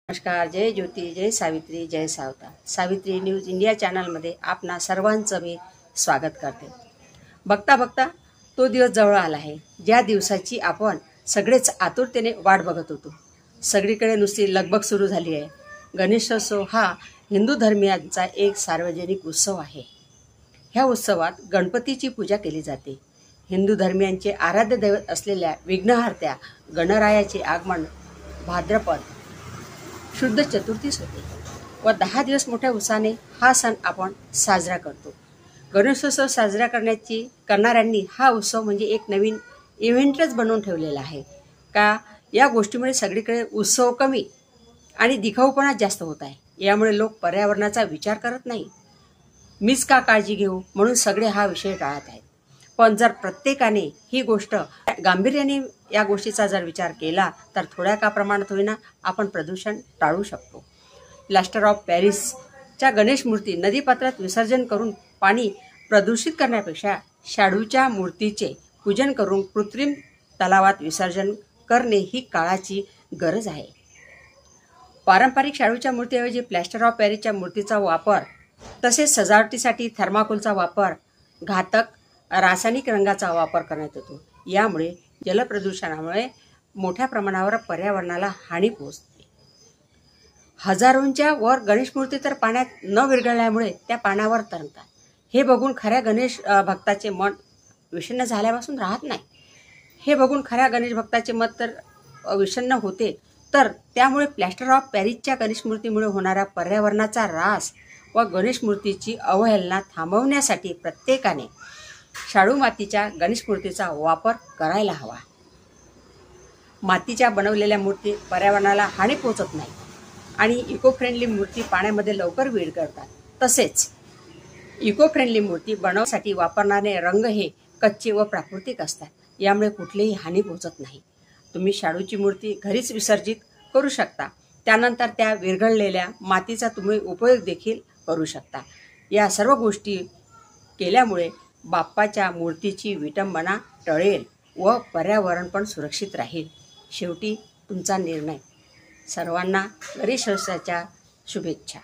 नमस्कार, जय ज्योती, जय सावित्री, जय सावता. Savitri news India चॅनलमध्ये आपणा सर्वांचं मी स्वागत करते. बघता बघता तो दिवस जवळ आला आहे, ज्या दिवसाची आपण सगळेच आतुरतेने वाट बघत होतो. सगळीकडे नुसती लगबग सुरू झाली आहे. गणेशोत्सव हा हिंदू धर्मियांचा एक सार्वजनिक उत्सव आहे. ह्या उत्सवात गणपतीची पूजा केली जाते. हिंदू धर्मियांचे आराध्य दैवत असलेल्या विघ्नहर्त्या गणरायाचे आगमन भाद्रपद शुद्ध चतुर्थीस होते व 10 दिवस मोठ्या उत्साहाने हा सण आपण साजरा करतो. गणेशोत्सव साजरा करणाऱ्यांनी हा उत्सव म्हणजे एक नवीन इव्हेंटच बनवून ठेवलेला आहे. का या गोष्टीमुळे सगळीकडे उत्सव कमी आणि दिखाऊपणा जास्त होत आहे. यामुळे लोक पर्यावरणाचा विचार करत नाही. मीच का काळजी घेऊ म्हणून सगळे हा विषय टाळत आहेत. पण जर प्रत्येकाने ही गोष्ट गांभीर्याने या गोष्टीचा जर विचार केला तर थोड्या का प्रमाणात होईना आपण प्रदूषण टाळू शकतो. प्लास्टर ऑफ पॅरिसच्या गणेश मूर्ती नदीपात्रात विसर्जन करून पाणी प्रदूषित करण्यापेक्षा शाडूच्या मूर्तीचे पूजन करून कृत्रिम तलावात विसर्जन करणे ही काळाची गरज आहे. पारंपरिक शाडूच्या मूर्तीऐवजी प्लास्टर ऑफ पॅरिसच्या मूर्तीचा वापर तसेच सजावटीसाठी थर्माकोलचा वापर, घातक रासायनिक रंगाचा वापर करण्यात येतो. यामुळे जलप्रदूषणामुळे मोठ्या प्रमाणावर पर्यावरणाला हानी पोहोचते. हजारोंच्या वर गणेश मूर्ती तर पाण्यात न विरघळल्यामुळे त्या पाण्यावर तरंगतात. हे बघून खऱ्या गणेश भक्ताचे मन विषण्ण झाल्यापासून राहत नाही. हे बघून खऱ्या गणेश भक्ताचे मत तर विषण्ण होते. तर त्यामुळे प्लास्टर ऑफ पॅरिसच्या गणेश मूर्तीमुळे होणारा पर्यावरणाचा ऱ्हास व गणेश मूर्तीची अवहेलना थांबवण्यासाठी प्रत्येकाने शाडू मातीच्या गणेश मूर्तीचा वापर करायला हवा. मातीच्या बनवलेल्या मूर्ती पर्यावरणाला हानी पोहोचत नाही आणि इको फ्रेंडली मूर्ती पाण्यामध्ये लवकर विरघळतात. तसेच इको फ्रेंडली मूर्ती बनवण्यासाठी वापरणारे रंग हे कच्चे व प्राकृतिक असतात. यामुळे कुठलीही हानी पोहोचत नाही. तुम्ही शाडूची मूर्ती घरीच विसर्जित करू शकता. त्यानंतर त्या विरघळलेल्या मातीचा तुम्ही उपयोग देखील करू शकता. या सर्व गोष्टी केल्यामुळे बाप्पाच्या मूर्तीची विटंबना टळेल व पर्यावरण पण सुरक्षित राहील. शेवटी तुमचा निर्णय. सर्वांना गणेशोत्सवाच्या शुभेच्छा.